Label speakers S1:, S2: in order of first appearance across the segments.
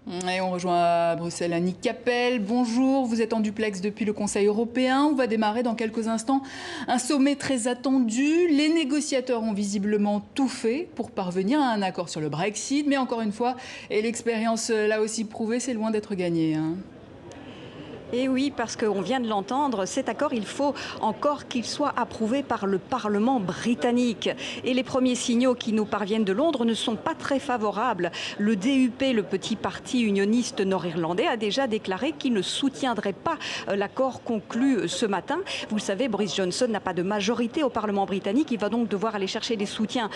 S1: Et on rejoint à Bruxelles Annick Capelle. Bonjour, vous êtes en duplex depuis le Conseil européen. On va démarrer dans quelques instants un sommet très attendu. Les négociateurs ont visiblement tout fait pour parvenir à un accord sur le Brexit. Mais encore une fois, et l'expérience l'a aussi prouvé, c'est loin d'être gagné.
S2: Et oui, parce qu'on vient de l'entendre, cet accord, il faut encore qu'il soit approuvé par le Parlement britannique. Et les premiers signaux qui nous parviennent de Londres ne sont pas très favorables. Le DUP, le petit parti unioniste nord-irlandais, a déjà déclaré qu'il ne soutiendrait pas l'accord conclu ce matin. Vous le savez, Boris Johnson n'a pas de majorité au Parlement britannique. Il va donc devoir aller chercher des soutiens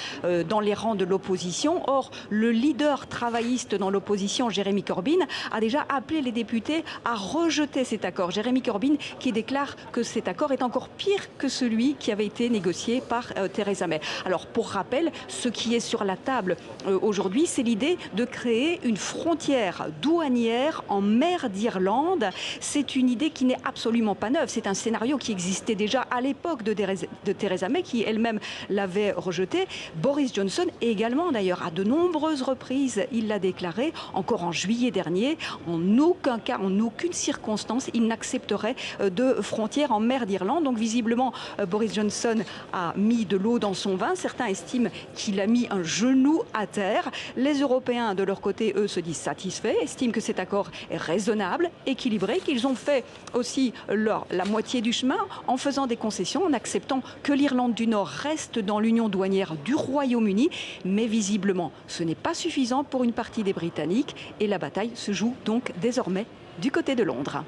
S2: dans les rangs de l'opposition. Or, le leader travailliste dans l'opposition, Jeremy Corbyn, a déjà appelé les députés à rejeter cet accord. Jeremy Corbyn qui déclare que cet accord est encore pire que celui qui avait été négocié par Theresa May. Alors pour rappel, ce qui est sur la table aujourd'hui, c'est l'idée de créer une frontière douanière en mer d'Irlande. C'est une idée qui n'est absolument pas neuve. C'est un scénario qui existait déjà à l'époque de Theresa May, qui elle-même l'avait rejeté. Boris Johnson également, d'ailleurs, à de nombreuses reprises, il l'a déclaré, encore en juillet dernier. En aucun cas, en aucune circonstance, il n'accepterait de frontières en mer d'Irlande. Donc visiblement, Boris Johnson a mis de l'eau dans son vin. Certains estiment qu'il a mis un genou à terre. Les Européens, de leur côté, eux, se disent satisfaits, estiment que cet accord est raisonnable, équilibré, qu'ils ont fait aussi la moitié du chemin en faisant des concessions, en acceptant que l'Irlande du Nord reste dans l'union douanière du Royaume-Uni. Mais visiblement, ce n'est pas suffisant pour une partie des Britanniques et la bataille se joue donc désormais du côté de Londres.